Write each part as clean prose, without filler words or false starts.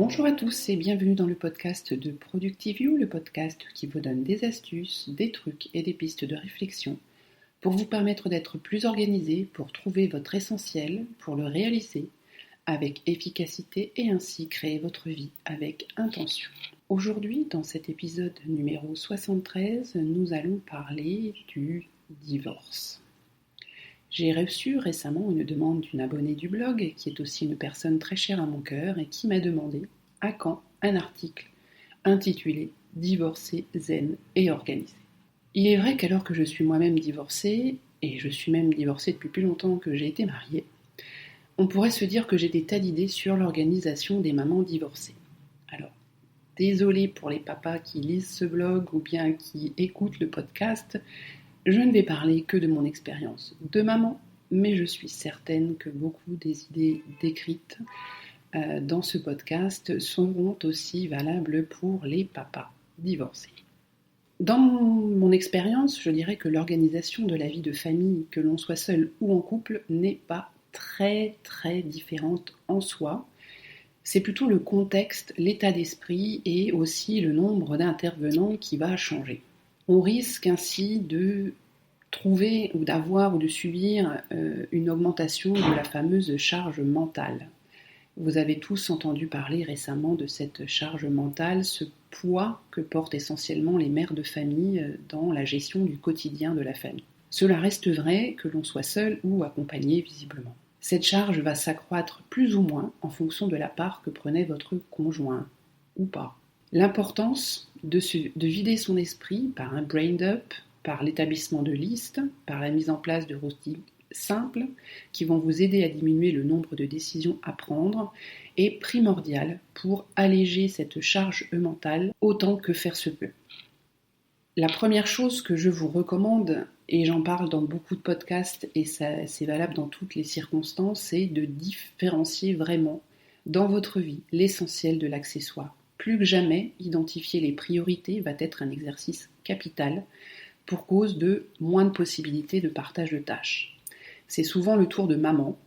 Bonjour à tous et bienvenue dans le podcast de Productivio, le podcast qui vous donne des astuces, des trucs et des pistes de réflexion pour vous permettre d'être plus organisé, pour trouver votre essentiel, pour le réaliser avec efficacité et ainsi créer votre vie avec intention. Aujourd'hui, dans cet épisode numéro 73, nous allons parler du divorce. J'ai reçu récemment une demande d'une abonnée du blog, qui est aussi une personne très chère à mon cœur, et qui m'a demandé à quand un article intitulé « Divorcé, zen et organisé ». Il est vrai qu'alors que je suis moi-même divorcée, et je suis même divorcée depuis plus longtemps que j'ai été mariée, on pourrait se dire que j'ai des tas d'idées sur l'organisation des mamans divorcées. Alors, désolée pour les papas qui lisent ce blog ou bien qui écoutent le podcast, je ne vais parler que de mon expérience de maman, mais je suis certaine que beaucoup des idées décrites dans ce podcast seront aussi valables pour les papas divorcés. Dans mon expérience, je dirais que l'organisation de la vie de famille, que l'on soit seul ou en couple, n'est pas très différente en soi. C'est plutôt le contexte, l'état d'esprit et aussi le nombre d'intervenants qui va changer. On risque ainsi de trouver ou d'avoir ou de subir une augmentation de la fameuse charge mentale. Vous avez tous entendu parler récemment de cette charge mentale, ce poids que portent essentiellement les mères de famille dans la gestion du quotidien de la famille. Cela reste vrai que l'on soit seul ou accompagné visiblement. Cette charge va s'accroître plus ou moins en fonction de la part que prenait votre conjoint ou pas. L'importance de vider son esprit par un brain dump, par l'établissement de listes, par la mise en place de routines simples qui vont vous aider à diminuer le nombre de décisions à prendre est primordiale pour alléger cette charge mentale autant que faire se peut. La première chose que je vous recommande, et j'en parle dans beaucoup de podcasts et c'est valable dans toutes les circonstances, c'est de différencier vraiment dans votre vie l'essentiel de l'accessoire. Plus que jamais, identifier les priorités va être un exercice capital pour cause de moins de possibilités de partage de tâches. C'est souvent le tour de maman,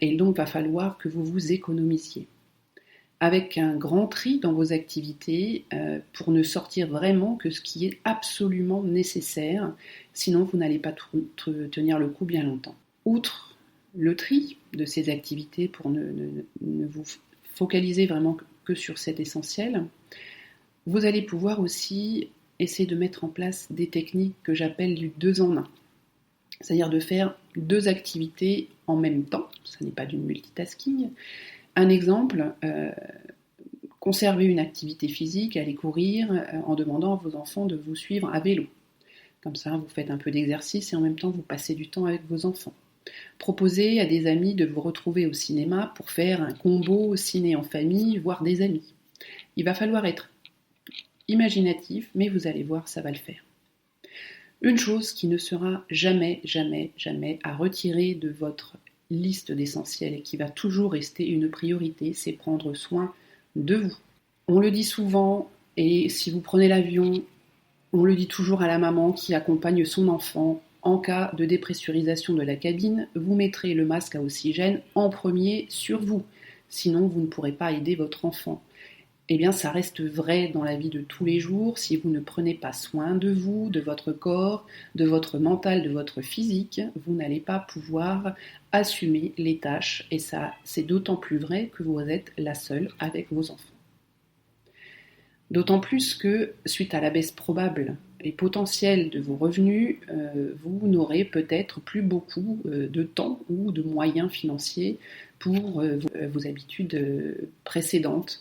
et donc va falloir que vous vous économisiez. Avec un grand tri dans vos activités pour ne sortir vraiment que ce qui est absolument nécessaire, sinon vous n'allez pas tenir le coup bien longtemps. Outre le tri de ces activités pour ne vous focaliser vraiment que sur cet essentiel, vous allez pouvoir aussi essayer de mettre en place des techniques que j'appelle du 2 en 1. C'est-à-dire de faire 2 activités en même temps, ça n'est pas du multitasking. Un exemple, conserver une activité physique, aller courir en demandant à vos enfants de vous suivre à vélo. Comme ça, vous faites un peu d'exercice et en même temps, vous passez du temps avec vos enfants. Proposer à des amis de vous retrouver au cinéma pour faire un combo ciné en famille, voire des amis. Il va falloir être imaginatif, mais vous allez voir, ça va le faire. Une chose qui ne sera jamais à retirer de votre liste d'essentiels et qui va toujours rester une priorité, c'est prendre soin de vous. On le dit souvent, et si vous prenez l'avion, on le dit toujours à la maman qui accompagne son enfant. En cas de dépressurisation de la cabine, vous mettrez le masque à oxygène en premier sur vous. Sinon, vous ne pourrez pas aider votre enfant. Eh bien, ça reste vrai dans la vie de tous les jours. Si vous ne prenez pas soin de vous, de votre corps, de votre mental, de votre physique, vous n'allez pas pouvoir assumer les tâches. Et ça, c'est d'autant plus vrai que vous êtes la seule avec vos enfants. D'autant plus que, suite à la baisse probable et potentielle de vos revenus, vous n'aurez peut-être plus beaucoup de temps ou de moyens financiers pour vos habitudes précédentes,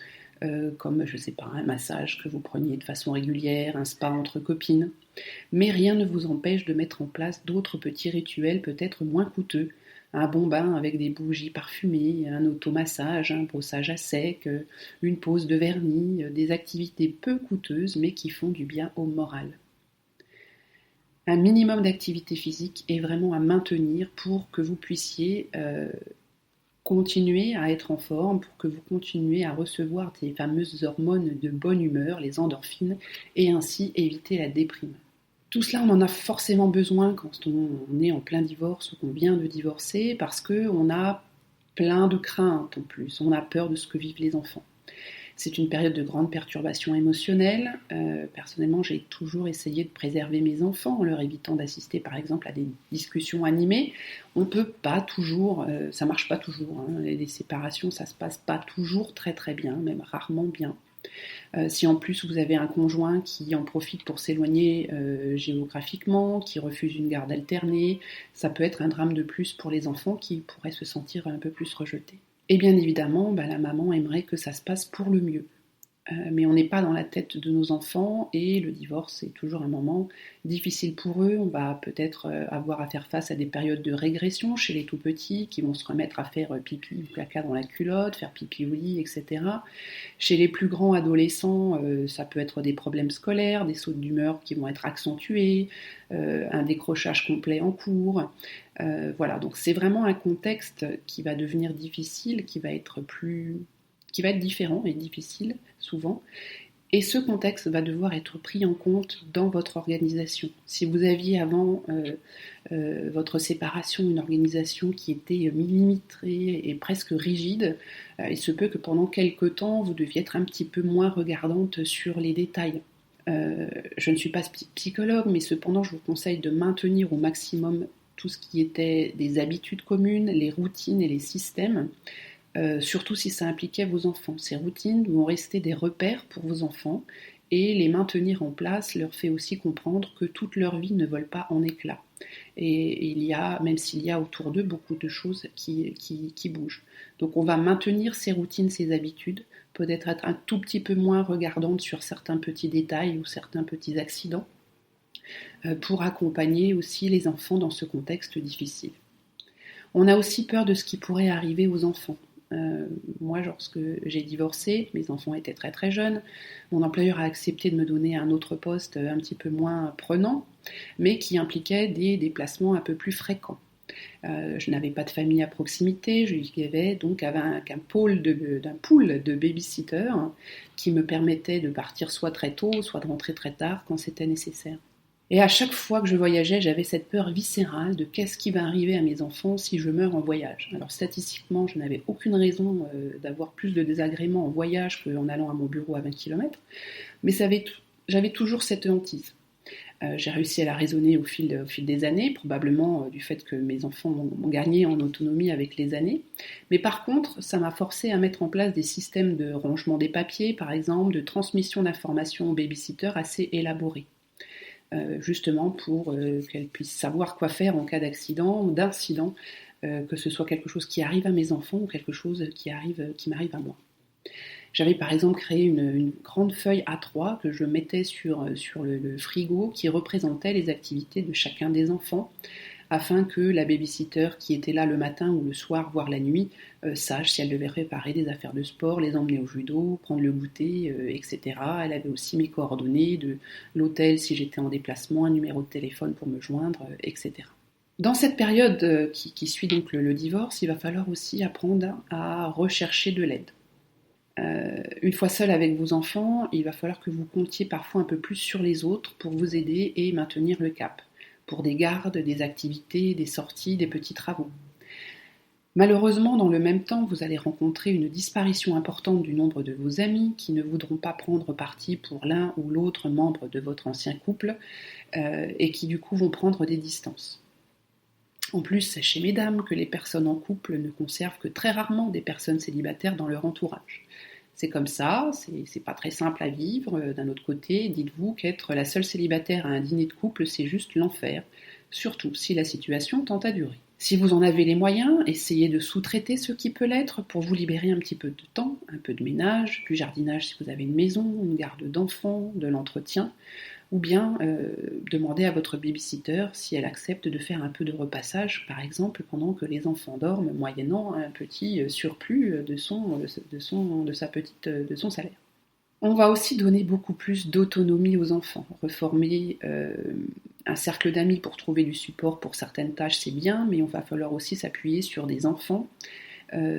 comme, je ne sais pas, un massage que vous preniez de façon régulière, un spa entre copines. Mais rien ne vous empêche de mettre en place d'autres petits rituels peut-être moins coûteux. Un bon bain avec des bougies parfumées, un automassage, un brossage à sec, une pose de vernis, des activités peu coûteuses mais qui font du bien au moral. Un minimum d'activité physique est vraiment à maintenir pour que vous puissiez continuer à être en forme, pour que vous continuiez à recevoir ces fameuses hormones de bonne humeur, les endorphines, et ainsi éviter la déprime. Tout cela, on en a forcément besoin quand on est en plein divorce ou qu'on vient de divorcer, parce qu'on a plein de craintes en plus, on a peur de ce que vivent les enfants. C'est une période de grande perturbation émotionnelle. Personnellement, j'ai toujours essayé de préserver mes enfants en leur évitant d'assister par exemple à des discussions animées. On peut pas toujours, ça marche pas toujours, hein. Les séparations, ça se passe pas toujours très très bien, même rarement bien. Si en plus vous avez un conjoint qui en profite pour s'éloigner géographiquement, qui refuse une garde alternée, ça peut être un drame de plus pour les enfants qui pourraient se sentir un peu plus rejetés. Et bien évidemment, la maman aimerait que ça se passe pour le mieux. Mais on n'est pas dans la tête de nos enfants et le divorce est toujours un moment difficile pour eux. On va peut-être avoir à faire face à des périodes de régression chez les tout-petits qui vont se remettre à faire pipi ou caca dans la culotte, faire pipi au lit, etc. Chez les plus grands adolescents, ça peut être des problèmes scolaires, des sautes d'humeur qui vont être accentués, un décrochage complet en cours. Voilà, donc c'est vraiment un contexte qui va devenir difficile, qui va être différent et difficile souvent. Et ce contexte va devoir être pris en compte dans votre organisation. Si vous aviez avant votre séparation une organisation qui était millimétrée et presque rigide, il se peut que pendant quelques temps, vous deviez être un petit peu moins regardante sur les détails. Je ne suis pas psychologue, mais cependant, je vous conseille de maintenir au maximum tout ce qui était des habitudes communes, les routines et les systèmes. Surtout si ça impliquait vos enfants. Ces routines vont rester des repères pour vos enfants et les maintenir en place leur fait aussi comprendre que toute leur vie ne vole pas en éclats. Et il y a, même s'il y a autour d'eux beaucoup de choses qui bougent. Donc on va maintenir ces routines, ces habitudes, peut-être être un tout petit peu moins regardante sur certains petits détails ou certains petits accidents, pour accompagner aussi les enfants dans ce contexte difficile. On a aussi peur de ce qui pourrait arriver aux enfants. Moi, lorsque j'ai divorcé, mes enfants étaient très très jeunes, mon employeur a accepté de me donner un autre poste un petit peu moins prenant, mais qui impliquait des déplacements un peu plus fréquents. Je n'avais pas de famille à proximité, je vivais donc avec un pool de babysitters qui me permettait de partir soit très tôt, soit de rentrer très tard quand c'était nécessaire. Et à chaque fois que je voyageais, j'avais cette peur viscérale de qu'est-ce qui va arriver à mes enfants si je meurs en voyage. Alors statistiquement, je n'avais aucune raison d'avoir plus de désagréments en voyage qu'en allant à mon bureau à 20 km, mais j'avais toujours cette hantise. J'ai réussi à la raisonner au fil des années, probablement du fait que mes enfants m'ont gagné en autonomie avec les années. Mais par contre, ça m'a forcé à mettre en place des systèmes de rangement des papiers, par exemple, de transmission d'informations aux babysitters assez élaborés. Justement pour qu'elles puissent savoir quoi faire en cas d'accident ou d'incident, que ce soit quelque chose qui arrive à mes enfants ou quelque chose qui m'arrive à moi. J'avais par exemple créé une grande feuille A3 que je mettais sur le frigo qui représentait les activités de chacun des enfants, afin que la babysitter qui était là le matin ou le soir, voire la nuit, sache si elle devait préparer des affaires de sport, les emmener au judo, prendre le goûter, etc. Elle avait aussi mes coordonnées de l'hôtel si j'étais en déplacement, un numéro de téléphone pour me joindre, etc. Dans cette période qui suit donc le divorce, il va falloir aussi apprendre à rechercher de l'aide. Une fois seul avec vos enfants, il va falloir que vous comptiez parfois un peu plus sur les autres pour vous aider et maintenir le cap, pour des gardes, des activités, des sorties, des petits travaux. Malheureusement, dans le même temps, vous allez rencontrer une disparition importante du nombre de vos amis qui ne voudront pas prendre parti pour l'un ou l'autre membre de votre ancien couple et qui du coup vont prendre des distances. En plus, sachez mesdames que les personnes en couple ne conservent que très rarement des personnes célibataires dans leur entourage. C'est comme ça, c'est pas très simple à vivre. D'un autre côté, dites-vous qu'être la seule célibataire à un dîner de couple, c'est juste l'enfer, surtout si la situation tend à durer. Si vous en avez les moyens, essayez de sous-traiter ce qui peut l'être pour vous libérer un petit peu de temps, un peu de ménage, du jardinage si vous avez une maison, une garde d'enfants, de l'entretien, ou bien demandez à votre babysitter si elle accepte de faire un peu de repassage, par exemple pendant que les enfants dorment, moyennant un petit surplus de son salaire. On va aussi donner beaucoup plus d'autonomie aux enfants. Reformer un cercle d'amis pour trouver du support pour certaines tâches, c'est bien, mais on va falloir aussi s'appuyer sur des enfants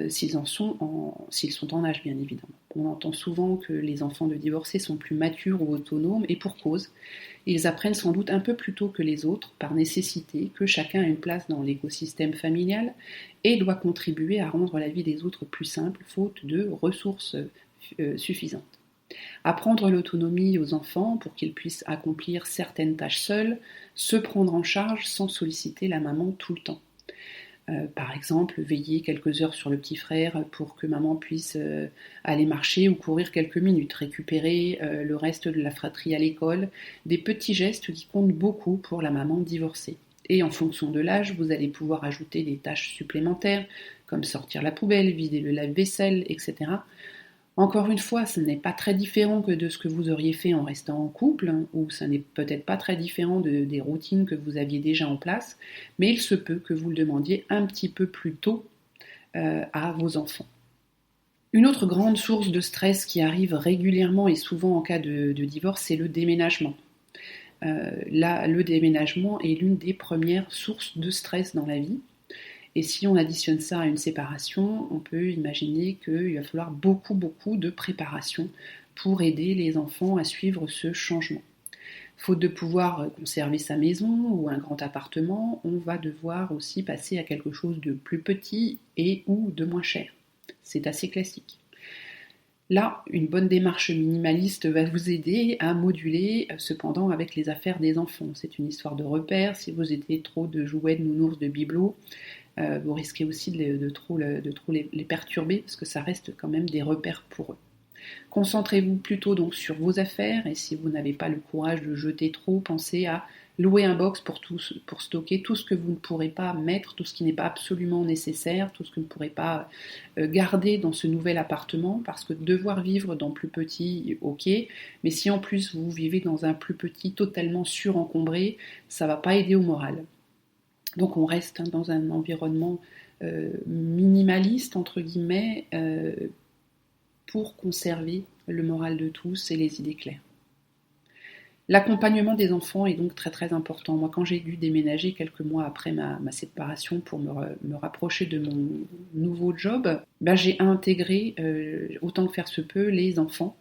s'ils sont en âge, bien évidemment. On entend souvent que les enfants de divorcés sont plus matures ou autonomes, et pour cause. Ils apprennent sans doute un peu plus tôt que les autres, par nécessité, que chacun a une place dans l'écosystème familial et doit contribuer à rendre la vie des autres plus simple, faute de ressources suffisante. Apprendre l'autonomie aux enfants pour qu'ils puissent accomplir certaines tâches seuls, se prendre en charge sans solliciter la maman tout le temps. Par exemple, veiller quelques heures sur le petit frère pour que maman puisse aller marcher ou courir quelques minutes, récupérer le reste de la fratrie à l'école, des petits gestes qui comptent beaucoup pour la maman divorcée. Et en fonction de l'âge, vous allez pouvoir ajouter des tâches supplémentaires, comme sortir la poubelle, vider le lave-vaisselle, etc. Encore une fois, ce n'est pas très différent que de ce que vous auriez fait en restant en couple, ou ce n'est peut-être pas très différent des routines que vous aviez déjà en place, mais il se peut que vous le demandiez un petit peu plus tôt à vos enfants. Une autre grande source de stress qui arrive régulièrement et souvent en cas de divorce, c'est le déménagement. Le déménagement est l'une des premières sources de stress dans la vie. Et si on additionne ça à une séparation, on peut imaginer qu'il va falloir beaucoup de préparation pour aider les enfants à suivre ce changement. Faute de pouvoir conserver sa maison ou un grand appartement, on va devoir aussi passer à quelque chose de plus petit et ou de moins cher. C'est assez classique. Là, une bonne démarche minimaliste va vous aider à moduler, cependant, avec les affaires des enfants. C'est une histoire de repères. Si vous aidez trop de jouets, de nounours, de bibelots, vous risquez aussi de trop les perturber parce que ça reste quand même des repères pour eux. Concentrez-vous plutôt donc sur vos affaires et si vous n'avez pas le courage de jeter trop, pensez à louer un box pour stocker tout ce que vous ne pourrez pas mettre, tout ce qui n'est pas absolument nécessaire, tout ce que vous ne pourrez pas garder dans ce nouvel appartement parce que devoir vivre dans plus petit, ok, mais si en plus vous vivez dans un plus petit totalement surencombré, ça ne va pas aider au moral. Donc on reste dans un environnement minimaliste, entre guillemets, pour conserver le moral de tous et les idées claires. L'accompagnement des enfants est donc très important. Moi, quand j'ai dû déménager quelques mois après ma séparation pour me rapprocher de mon nouveau job, j'ai intégré, autant que faire se peut, les enfants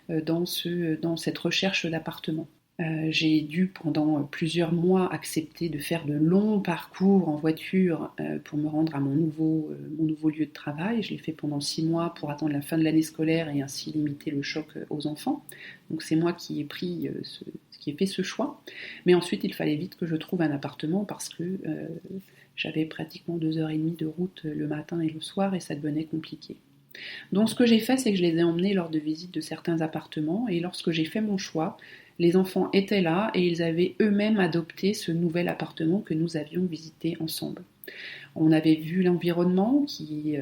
dans cette recherche d'appartement. J'ai dû pendant plusieurs mois accepter de faire de longs parcours en voiture pour me rendre à mon nouveau lieu de travail. Je l'ai fait pendant 6 mois pour attendre la fin de l'année scolaire et ainsi limiter le choc aux enfants. Donc c'est moi qui ai fait ce choix. Mais ensuite il fallait vite que je trouve un appartement parce que j'avais pratiquement 2h30 de route le matin et le soir et ça devenait compliqué. Donc ce que j'ai fait, c'est que je les ai emmenés lors de visites de certains appartements et lorsque j'ai fait mon choix, les enfants étaient là et ils avaient eux-mêmes adopté ce nouvel appartement que nous avions visité ensemble. On avait vu l'environnement qui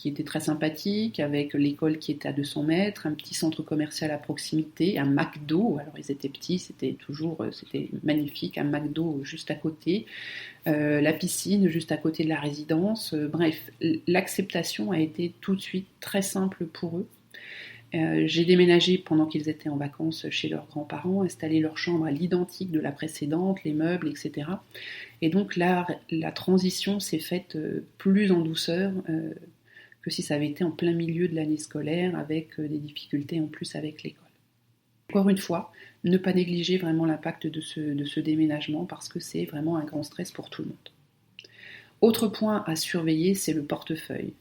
était très sympathique, avec l'école qui était à 200 mètres, un petit centre commercial à proximité, un McDo, alors ils étaient petits, c'était magnifique, un McDo juste à côté, la piscine juste à côté de la résidence, bref, l'acceptation a été tout de suite très simple pour eux. J'ai déménagé pendant qu'ils étaient en vacances chez leurs grands-parents, installé leur chambre à l'identique de la précédente, les meubles, etc. Et donc là, la transition s'est faite plus en douceur que si ça avait été en plein milieu de l'année scolaire, avec des difficultés en plus avec l'école. Encore une fois, ne pas négliger vraiment l'impact de ce déménagement parce que c'est vraiment un grand stress pour tout le monde. Autre point à surveiller, c'est le portefeuille.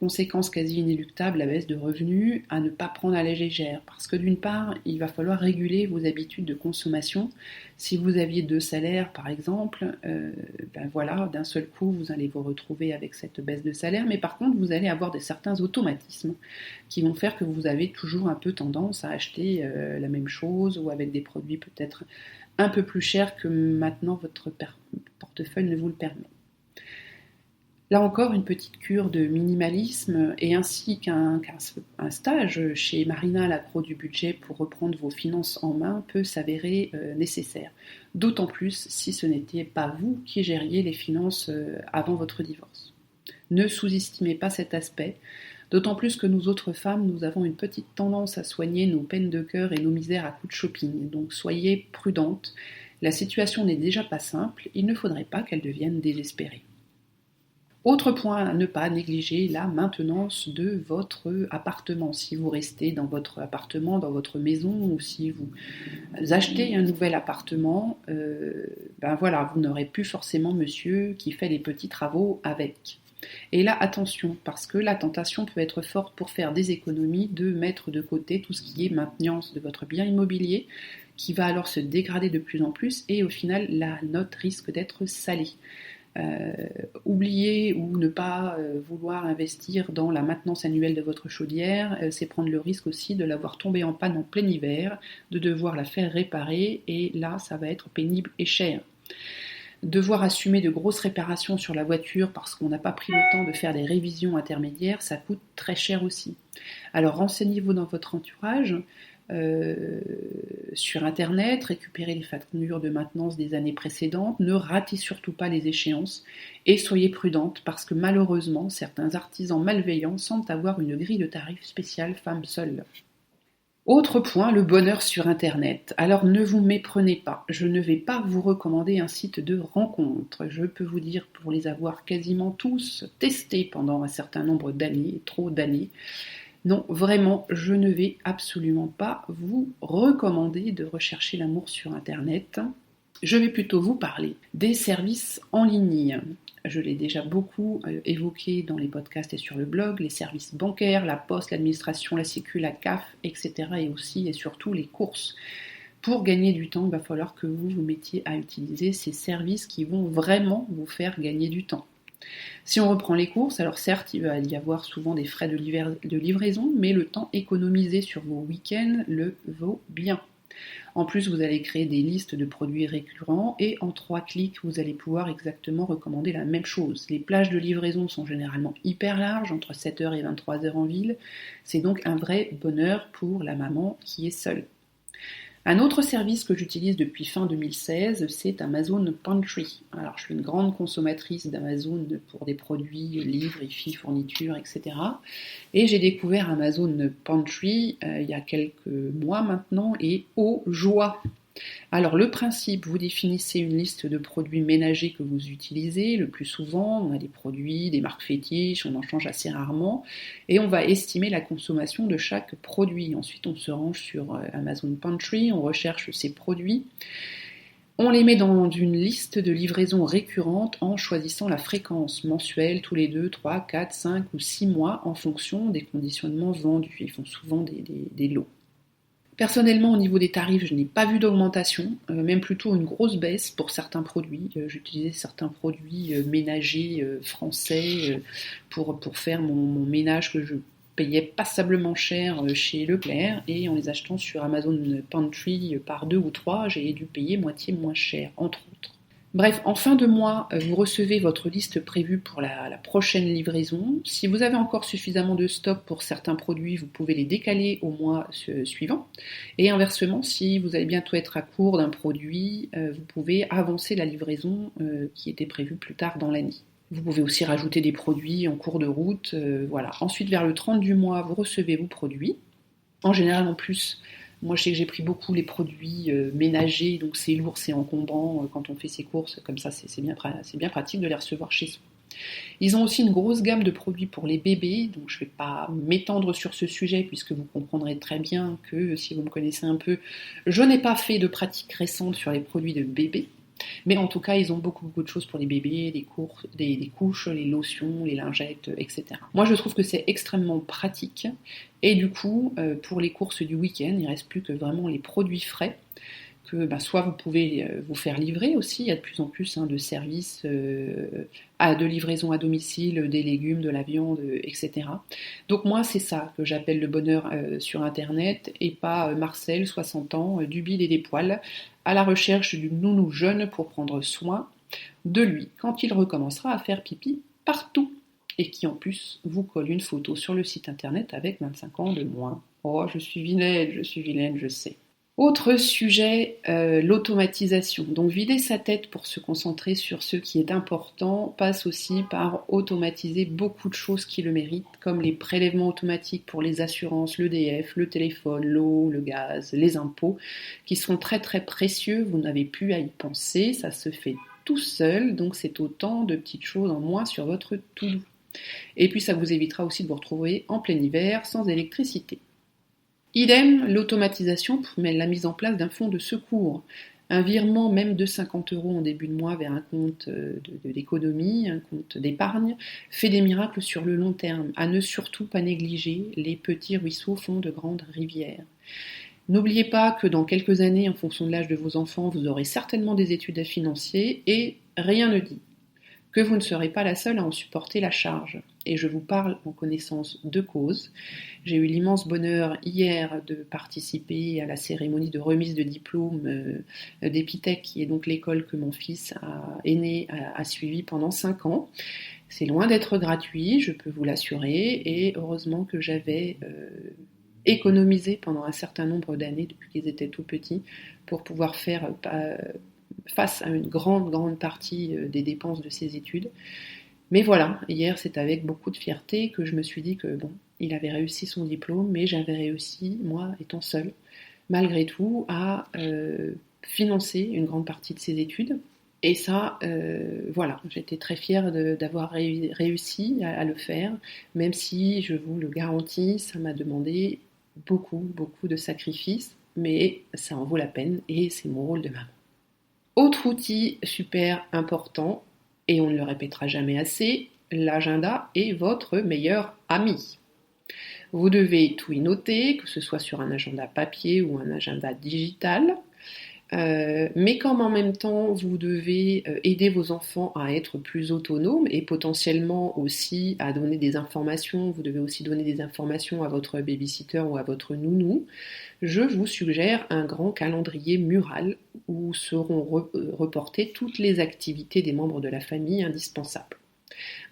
Conséquence quasi inéluctable, la baisse de revenus, à ne pas prendre à la légère. Parce que d'une part, il va falloir réguler vos habitudes de consommation. Si vous aviez 2 salaires, par exemple, d'un seul coup, vous allez vous retrouver avec cette baisse de salaire. Mais par contre, vous allez avoir certains automatismes qui vont faire que vous avez toujours un peu tendance à acheter la même chose ou avec des produits peut-être un peu plus chers que maintenant votre portefeuille ne vous le permet. Là encore, une petite cure de minimalisme et ainsi qu'un stage chez Marina, la pro du budget, pour reprendre vos finances en main peut s'avérer nécessaire. D'autant plus si ce n'était pas vous qui gériez les finances avant votre divorce. Ne sous-estimez pas cet aspect, d'autant plus que nous autres femmes, nous avons une petite tendance à soigner nos peines de cœur et nos misères à coups de shopping. Donc soyez prudentes, la situation n'est déjà pas simple, il ne faudrait pas qu'elle devienne désespérée. Autre point à ne pas négliger, la maintenance de votre appartement. Si vous restez dans votre appartement, dans votre maison, ou si vous achetez un nouvel appartement, vous n'aurez plus forcément monsieur qui fait les petits travaux avec. Et là, attention, parce que la tentation peut être forte pour faire des économies, de mettre de côté tout ce qui est maintenance de votre bien immobilier, qui va alors se dégrader de plus en plus, et au final, la note risque d'être salée. Oublier ou ne pas vouloir investir dans la maintenance annuelle de votre chaudière, c'est prendre le risque aussi de l'avoir tombée en panne en plein hiver, de devoir la faire réparer, et là, ça va être pénible et cher. Devoir assumer de grosses réparations sur la voiture parce qu'on n'a pas pris le temps de faire des révisions intermédiaires, ça coûte très cher aussi. Alors renseignez-vous dans votre entourage, sur internet, récupérez les factures de maintenance des années précédentes, ne ratez surtout pas les échéances et soyez prudente parce que malheureusement certains artisans malveillants semblent avoir une grille de tarifs spéciale femmes seules. Autre point, le bonheur sur internet. Alors ne vous méprenez pas, je ne vais pas vous recommander un site de rencontres. Je peux vous dire, pour les avoir quasiment tous testés pendant un certain nombre d'années, trop d'années, non, vraiment, je ne vais absolument pas vous recommander de rechercher l'amour sur internet. Je vais plutôt vous parler des services en ligne. Je l'ai déjà beaucoup évoqué dans les podcasts et sur le blog, les services bancaires, la poste, l'administration, la sécu, la CAF, etc. et aussi et surtout les courses. Pour gagner du temps, il va falloir que vous vous mettiez à utiliser ces services qui vont vraiment vous faire gagner du temps. Si on reprend les courses, alors certes, il va y avoir souvent des frais de livraison, mais le temps économisé sur vos week-ends le vaut bien. En plus, vous allez créer des listes de produits récurrents et en 3 clics, vous allez pouvoir exactement recommander la même chose. Les plages de livraison sont généralement hyper larges, entre 7h et 23h en ville. C'est donc un vrai bonheur pour la maman qui est seule. Un autre service que j'utilise depuis fin 2016, c'est Amazon Pantry. Alors, je suis une grande consommatrice d'Amazon pour des produits, livres, hi-fi, fournitures, etc. Et j'ai découvert Amazon Pantry il y a quelques mois maintenant, et oh joie! Alors le principe, vous définissez une liste de produits ménagers que vous utilisez le plus souvent. On a des produits, des marques fétiches, on en change assez rarement. Et on va estimer la consommation de chaque produit. Ensuite, on se range sur Amazon Pantry, on recherche ces produits. On les met dans une liste de livraison récurrente en choisissant la fréquence mensuelle tous les 2, 3, 4, 5 ou 6 mois en fonction des conditionnements vendus. Ils font souvent des lots. Personnellement, au niveau des tarifs, je n'ai pas vu d'augmentation, même plutôt une grosse baisse pour certains produits. J'utilisais certains produits ménagers français pour faire mon ménage que je payais passablement cher chez Leclerc, et en les achetant sur Amazon Pantry par 2 ou 3, j'ai dû payer moitié moins cher, entre autres. Bref, en fin de mois, vous recevez votre liste prévue pour la prochaine livraison. Si vous avez encore suffisamment de stock pour certains produits, vous pouvez les décaler au mois suivant. Et inversement, si vous allez bientôt être à court d'un produit, vous pouvez avancer la livraison qui était prévue plus tard dans l'année. Vous pouvez aussi rajouter des produits en cours de route. Voilà. Ensuite, vers le 30 du mois, vous recevez vos produits. En général, en plus, moi, je sais que j'ai pris beaucoup les produits ménagers, donc c'est lourd, c'est encombrant quand on fait ses courses, comme ça c'est bien pratique de les recevoir chez soi. Ils ont aussi une grosse gamme de produits pour les bébés, donc je ne vais pas m'étendre sur ce sujet puisque vous comprendrez très bien que si vous me connaissez un peu, je n'ai pas fait de pratiques récentes sur les produits de bébés. Mais en tout cas, ils ont beaucoup de choses pour les bébés, des couches, les lotions, les lingettes, etc. Moi, je trouve que c'est extrêmement pratique. Et du coup, pour les courses du week-end, il ne reste plus que vraiment les produits frais que soit vous pouvez vous faire livrer aussi. Il y a de plus en plus de services de livraison à domicile, des légumes, de la viande, etc. Donc moi, c'est ça que j'appelle le bonheur sur Internet, et pas Marcel, 60 ans, du bide et des poils, à la recherche d'une nounou jeune pour prendre soin de lui quand il recommencera à faire pipi partout, et qui en plus vous colle une photo sur le site internet avec 25 ans de moins. Oh, je suis vilaine, je sais. Autre sujet, l'automatisation. Donc vider sa tête pour se concentrer sur ce qui est important passe aussi par automatiser beaucoup de choses qui le méritent, comme les prélèvements automatiques pour les assurances, l'EDF, le téléphone, l'eau, le gaz, les impôts, qui sont très très précieux, vous n'avez plus à y penser, ça se fait tout seul, donc c'est autant de petites choses en moins sur votre to-do. Et puis ça vous évitera aussi de vous retrouver en plein hiver sans électricité. Idem, l'automatisation pour la mise en place d'un fonds de secours. Un virement même de 50 € en début de mois vers un compte d'économie, un compte d'épargne, fait des miracles sur le long terme. À ne surtout pas négliger, les petits ruisseaux font de grandes rivières. N'oubliez pas que dans quelques années, en fonction de l'âge de vos enfants, vous aurez certainement des études à financer et rien ne dit que vous ne serez pas la seule à en supporter la charge. Et je vous parle en connaissance de cause. J'ai eu l'immense bonheur hier de participer à la cérémonie de remise de diplôme d'Epitech, qui est donc l'école que mon fils aîné a suivi pendant 5 ans. C'est loin d'être gratuit, je peux vous l'assurer, et heureusement que j'avais économisé pendant un certain nombre d'années, depuis qu'ils étaient tout petits, pour pouvoir faire face à une grande partie des dépenses de ses études. Mais voilà, hier c'est avec beaucoup de fierté que je me suis dit que bon, il avait réussi son diplôme, mais j'avais réussi, moi étant seule, malgré tout, à financer une grande partie de ses études. Et ça, voilà, j'étais très fière d'avoir réussi à le faire, même si, je vous le garantis, ça m'a demandé beaucoup de sacrifices, mais ça en vaut la peine et c'est mon rôle de maman. Autre outil super important, et on ne le répétera jamais assez, l'agenda est votre meilleur ami. Vous devez tout y noter, que ce soit sur un agenda papier ou un agenda digital, mais comme en même temps vous devez aider vos enfants à être plus autonomes et potentiellement aussi à donner des informations, vous devez aussi donner des informations à votre babysitter ou à votre nounou, je vous suggère un grand calendrier mural où seront reportées toutes les activités des membres de la famille indispensables.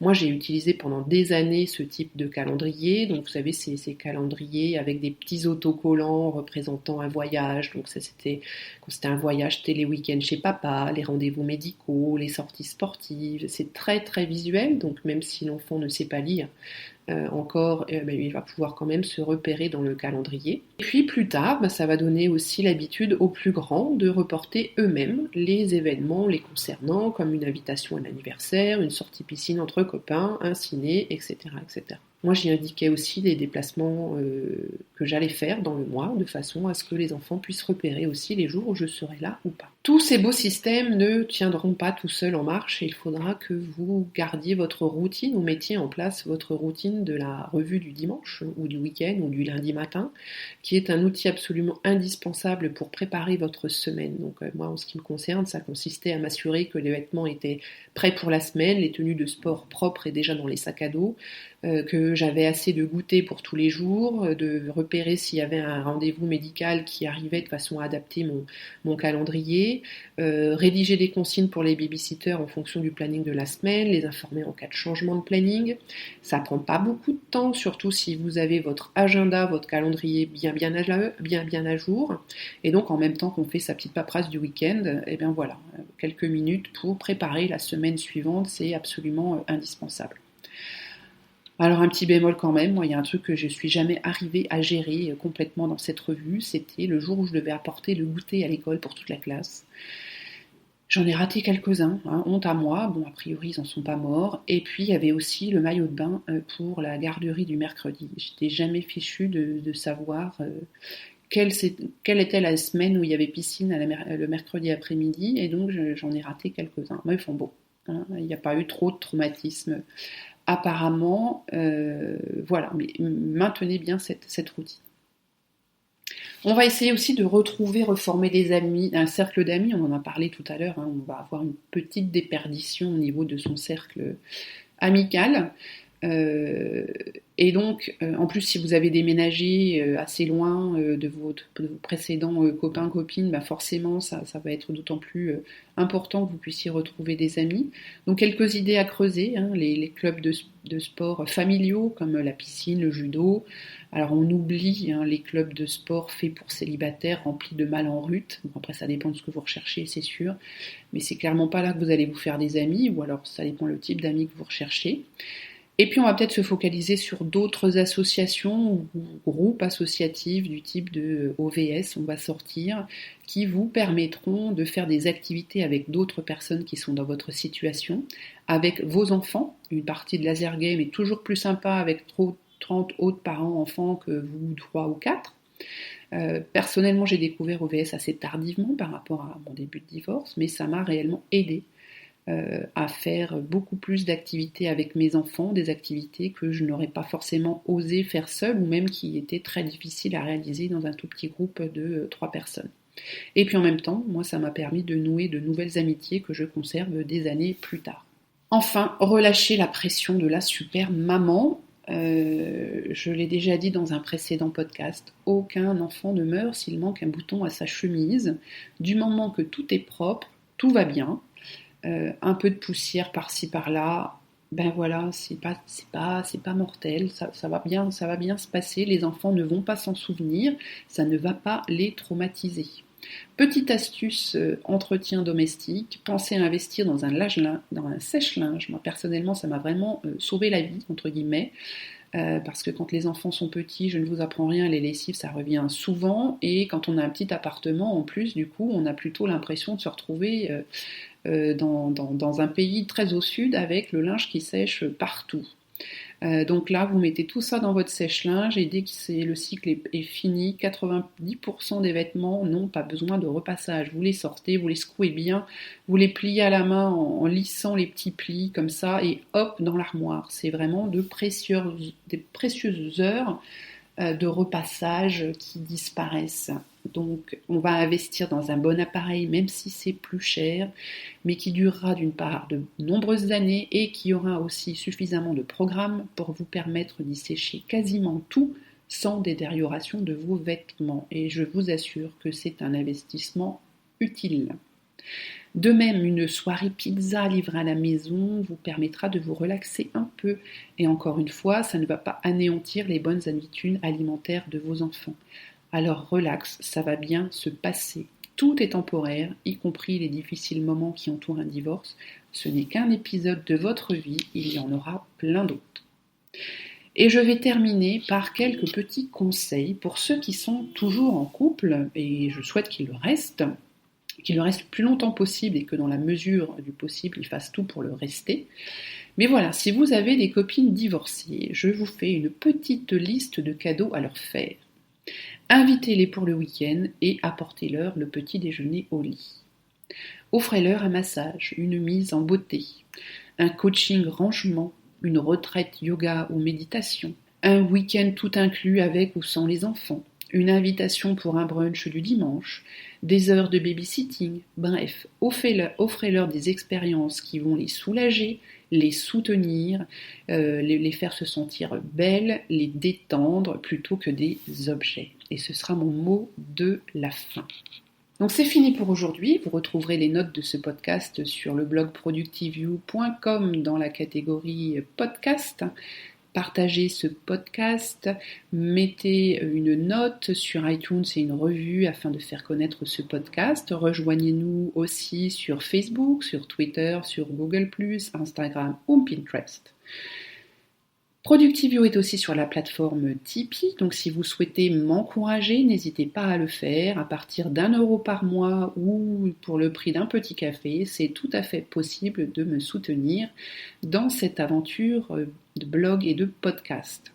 Moi, j'ai utilisé pendant des années ce type de calendrier. Donc, vous savez, ces calendriers avec des petits autocollants représentant un voyage. Donc, ça, quand c'était un voyage, c'était les week-ends chez papa, les rendez-vous médicaux, les sorties sportives. C'est très visuel. Donc, même si l'enfant ne sait pas lire, il va pouvoir quand même se repérer dans le calendrier. Et puis plus tard, ça va donner aussi l'habitude aux plus grands de reporter eux-mêmes les événements les concernant, comme une invitation à l'anniversaire, une sortie piscine entre copains, un ciné, etc. etc. Moi, j'y indiquais aussi les déplacements que j'allais faire dans le mois, de façon à ce que les enfants puissent repérer aussi les jours où je serai là ou pas. Tous ces beaux systèmes ne tiendront pas tout seuls en marche et il faudra que vous gardiez votre routine ou mettiez en place votre routine de la revue du dimanche ou du week-end ou du lundi matin, qui est un outil absolument indispensable pour préparer votre semaine. Donc moi, en ce qui me concerne, ça consistait à m'assurer que les vêtements étaient prêts pour la semaine, les tenues de sport propres et déjà dans les sacs à dos, que j'avais assez de goûter pour tous les jours, de repérer s'il y avait un rendez-vous médical qui arrivait de façon à adapter mon calendrier, rédiger des consignes pour les babysitters en fonction du planning de la semaine, les informer en cas de changement de planning. Ça prend pas beaucoup de temps, surtout si vous avez votre agenda, votre calendrier bien à jour. Et donc en même temps qu'on fait sa petite paperasse du week-end, et bien voilà, quelques minutes pour préparer la semaine suivante, c'est absolument indispensable. Alors un petit bémol quand même, moi il y a un truc que je suis jamais arrivée à gérer complètement dans cette revue, c'était le jour où je devais apporter le goûter à l'école pour toute la classe. J'en ai raté quelques-uns, honte à moi, bon a priori ils en sont pas morts, et puis il y avait aussi le maillot de bain pour la garderie du mercredi. J'étais jamais fichue de savoir quelle était la semaine où il y avait piscine le mercredi après-midi, et donc j'en ai raté quelques-uns. Mais enfin bon, il n'y a pas eu trop de traumatisme. Apparemment, voilà, mais maintenez bien cette routine. On va essayer aussi de reformer des amis, un cercle d'amis, on en a parlé tout à l'heure, on va avoir une petite déperdition au niveau de son cercle amical. Et donc, en plus, si vous avez déménagé assez loin de vos précédents copains-copines, forcément, ça va être d'autant plus important que vous puissiez retrouver des amis. Donc, quelques idées à creuser, les clubs de sport familiaux, comme la piscine, le judo. Alors, on oublie les clubs de sport faits pour célibataires, remplis de mal en rut. Bon, après, ça dépend de ce que vous recherchez, c'est sûr. Mais c'est clairement pas là que vous allez vous faire des amis, ou alors ça dépend le type d'amis que vous recherchez. Et puis on va peut-être se focaliser sur d'autres associations ou groupes associatifs du type de OVS, on va sortir, qui vous permettront de faire des activités avec d'autres personnes qui sont dans votre situation, avec vos enfants. Une partie de laser game est toujours plus sympa avec 30 autres parents enfants que vous 3 ou 4. Personnellement, j'ai découvert OVS assez tardivement par rapport à mon début de divorce, mais ça m'a réellement aidé à faire beaucoup plus d'activités avec mes enfants, des activités que je n'aurais pas forcément osé faire seule ou même qui étaient très difficiles à réaliser dans un tout petit groupe de 3 personnes. Et puis en même temps, moi, ça m'a permis de nouer de nouvelles amitiés que je conserve des années plus tard. Enfin, relâcher la pression de la super maman. Je l'ai déjà dit dans un précédent podcast, aucun enfant ne meurt s'il manque un bouton à sa chemise. Du moment que tout est propre, tout va bien. Un peu de poussière par-ci par-là, ben voilà, c'est pas mortel, ça va bien se passer, les enfants ne vont pas s'en souvenir, ça ne va pas les traumatiser. Petite astuce entretien domestique, pensez à investir dans un sèche-linge. Moi personnellement, ça m'a vraiment sauvé la vie, entre guillemets. Parce que quand les enfants sont petits, je ne vous apprends rien, les lessives ça revient souvent, et quand on a un petit appartement en plus, du coup on a plutôt l'impression de se retrouver dans un pays très au sud avec le linge qui sèche partout. Donc là, vous mettez tout ça dans votre sèche-linge et dès que le cycle est fini, 90% des vêtements n'ont pas besoin de repassage. Vous les sortez, vous les secouez bien, vous les pliez à la main en lissant les petits plis comme ça et hop, dans l'armoire. C'est vraiment des précieuses heures de repassage qui disparaissent. Donc on va investir dans un bon appareil même si c'est plus cher, mais qui durera d'une part de nombreuses années et qui aura aussi suffisamment de programmes pour vous permettre d'y sécher quasiment tout sans détérioration de vos vêtements. Et je vous assure que c'est un investissement utile. De même, une soirée pizza livrée à la maison vous permettra de vous relaxer un peu. Et encore une fois, ça ne va pas anéantir les bonnes habitudes alimentaires de vos enfants. Alors relax, ça va bien se passer. Tout est temporaire, y compris les difficiles moments qui entourent un divorce. Ce n'est qu'un épisode de votre vie, il y en aura plein d'autres. Et je vais terminer par quelques petits conseils pour ceux qui sont toujours en couple, et je souhaite qu'il le reste le plus longtemps possible et que dans la mesure du possible, ils fassent tout pour le rester. Mais voilà, si vous avez des copines divorcées, je vous fais une petite liste de cadeaux à leur faire. Invitez-les pour le week-end et apportez-leur le petit déjeuner au lit. Offrez-leur un massage, une mise en beauté, un coaching rangement, une retraite yoga ou méditation, un week-end tout inclus avec ou sans les enfants, une invitation pour un brunch du dimanche, des heures de babysitting, bref, offrez-leur des expériences qui vont les soulager, les soutenir, les faire se sentir belles, les détendre plutôt que des objets. Et ce sera mon mot de la fin. Donc c'est fini pour aujourd'hui. Vous retrouverez les notes de ce podcast sur le blog productiveyou.com dans la catégorie podcast. Partagez ce podcast, mettez une note sur iTunes et une revue afin de faire connaître ce podcast. Rejoignez-nous aussi sur Facebook, sur Twitter, sur Google+, Instagram ou Pinterest. Productiveyou est aussi sur la plateforme Tipeee, donc si vous souhaitez m'encourager, n'hésitez pas à le faire. À partir d'1 € par mois ou pour le prix d'un petit café, c'est tout à fait possible de me soutenir dans cette aventure de blog et de podcast.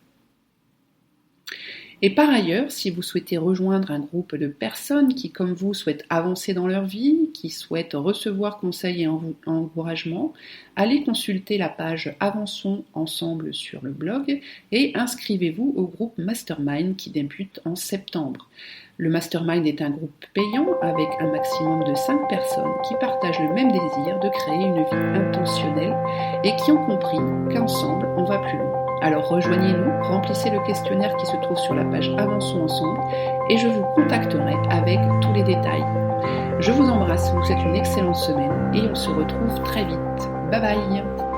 Et par ailleurs, si vous souhaitez rejoindre un groupe de personnes qui, comme vous, souhaitent avancer dans leur vie, qui souhaitent recevoir conseils et encouragements, allez consulter la page Avançons ensemble sur le blog et inscrivez-vous au groupe Mastermind qui débute en septembre. Le Mastermind est un groupe payant avec un maximum de 5 personnes qui partagent le même désir de créer une vie intentionnelle et qui ont compris qu'ensemble, on va plus loin. Alors rejoignez-nous, remplissez le questionnaire qui se trouve sur la page Avançons ensemble et je vous contacterai avec tous les détails. Je vous embrasse, vous souhaite une excellente semaine et on se retrouve très vite. Bye bye!